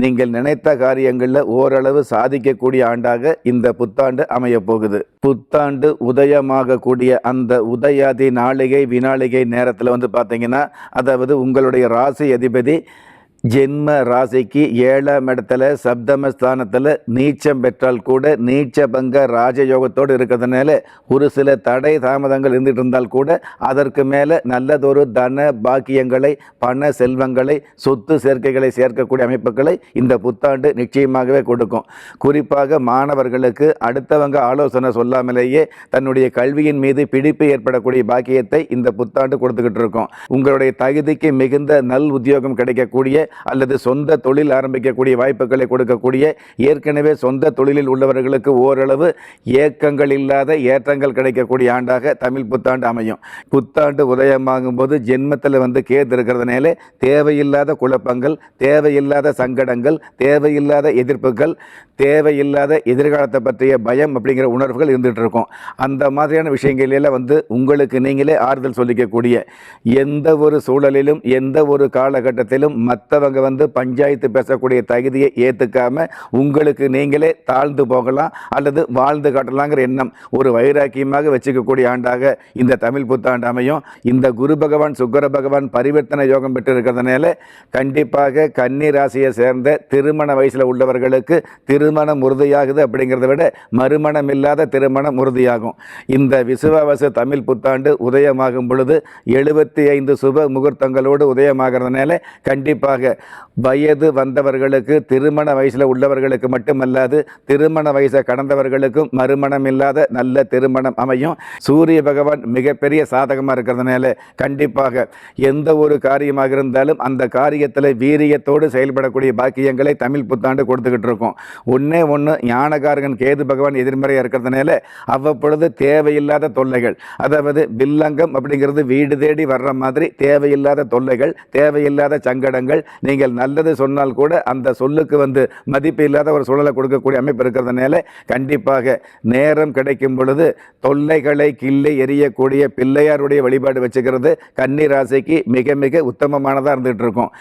நீங்கள் நினைத்த காரியங்களில் ஓரளவு சாதிக்கக்கூடிய ஆண்டாக இந்த புத்தாண்டு அமைய போகுது. புத்தாண்டு உதயமாகக்கூடிய அந்த உதயாதி நாளிகை வினாளிகை நேரத்தில் பார்த்தீங்கன்னா, அதாவது உங்களுடைய ராசி அதிபதி ஜென்ம ராசிக்கு 7ஆம் இடத்துல சப்தமஸ்தானத்தில் நீச்சம் பெற்றால் கூட நீச்ச பங்க ராஜயோகத்தோடு இருக்கிறதுனால ஒரு சில தடை தாமதங்கள் இருந்துட்டு இருந்தால் கூட அதற்கு மேலே நல்லதொரு தன பாக்கியங்களை, பண செல்வங்களை, சொத்து சேர்க்கைகளை சேர்க்கக்கூடிய அமைப்புகளை இந்த புத்தாண்டு நிச்சயமாகவே கொடுக்கும். குறிப்பாக மாணவர்களுக்கு அடுத்தவங்க ஆலோசனை சொல்லாமலேயே தன்னுடைய கல்வியின் மீது பிடிப்பு ஏற்படக்கூடிய பாக்கியத்தை இந்த புத்தாண்டு கொடுத்துக்கிட்டு இருக்கும். உங்களுடைய தகுதிக்கு மிகுந்த நல் உத்தியோகம் கிடைக்கக்கூடிய அல்லது சொந்த தொழில் ஆரம்பிக்கக்கூடிய வாய்ப்புகளை கொடுக்கக்கூடிய, ஏற்கனவே சொந்த தொழிலில் உள்ளவர்களுக்கு ஓரளவு ஏக்கங்கள் இல்லாத ஏற்றங்கள் கிடைக்கக்கூடிய ஆண்டாக தமிழ் புத்தாண்டு அமையும். புத்தாண்டு உதயமாகும் போது ஜென்மத்தில் கேது இருக்கிறதுனால தேவையில்லாத குழப்பங்கள், தேவையில்லாத சங்கடங்கள், தேவையில்லாத எதிர்ப்புகள், தேவையில்லாத எதிர்காலத்தை பற்றிய பயம் அப்படிங்கிற உணர்வுகள் இருந்துகிட்டு இருக்கும். அந்த மாதிரியான விஷயங்களில் உங்களுக்கு நீங்களே ஆறுதல் சொல்லிக்கக்கூடிய, எந்த ஒரு சூழலிலும் எந்த ஒரு காலகட்டத்திலும் மற்றவங்க பஞ்சாயத்து பேசக்கூடிய தகுதியை ஏற்றுக்காம உங்களுக்கு நீங்களே தாழ்ந்து போகலாம் அல்லது வாழ்ந்து காட்டலாங்கிற எண்ணம் ஒரு வைராக்கியமாக வச்சுக்கக்கூடிய ஆண்டாக இந்த தமிழ் புத்தாண்டு அமையும். இந்த குரு பகவான் சுக்கிர பகவான் பரிவர்த்தனை யோகம் பெற்று இருக்கிறதுனால கண்டிப்பாக கன்னி ராசியை சேர்ந்த திருமண வயசில் உள்ளவர்களுக்கு திருமணம் உறுதியாகுது அப்படிங்கிறத விட மறுமணம் இல்லாத திருமணம் உறுதியாகும். இந்த விசுவாவச தமிழ் புத்தாண்டு உதயமாகும் பொழுது 75 சுப முகூர்த்தங்களோடு உதயமாகிறதுனால கண்டிப்பாக வயது வந்தவர்களுக்கு, திருமண வயசில் உள்ளவர்களுக்கு மட்டுமல்லாது திருமண வயசை கடந்தவர்களுக்கும் மறுமணம் இல்லாத நல்ல திருமணம் அமையும். சூரிய பகவான் மிகப்பெரிய சாதகமாக இருக்கிறதுனால கண்டிப்பாக எந்த ஒரு காரியமாக இருந்தாலும் அந்த காரியத்தில் வீரியத்தோடு செயல்படக்கூடிய பாக்கியங்களை தமிழ் புத்தாண்டு கொடுத்துக்கிட்டு இருக்கும். ஒன்று ஞானகாரகன் கேது பகவான் எதிர்மறையாக இருக்கிறதுனால அவ்வப்பொழுது தேவையில்லாத தொல்லைகள், அதாவது வில்லங்கம் அப்படிங்கிறது வீடு தேடி வர்ற மாதிரி தேவையில்லாத தொல்லைகள், தேவையில்லாத சங்கடங்கள், நீங்கள் நல்லது சொன்னால் கூட அந்த சொல்லுக்கு மதிப்பு இல்லாத ஒரு சூழலை கொடுக்கக்கூடிய அமைப்பு இருக்கிறதுனால கண்டிப்பாக நேரம் கிடைக்கும் பொழுது தொல்லைகளை கிள்ளை எறியக்கூடிய பிள்ளையாருடைய வழிபாடு வச்சுக்கிறது கன்னி ராசிக்கு மிக மிக உத்தமமானதாக இருந்துகிட்டு இருக்கும்.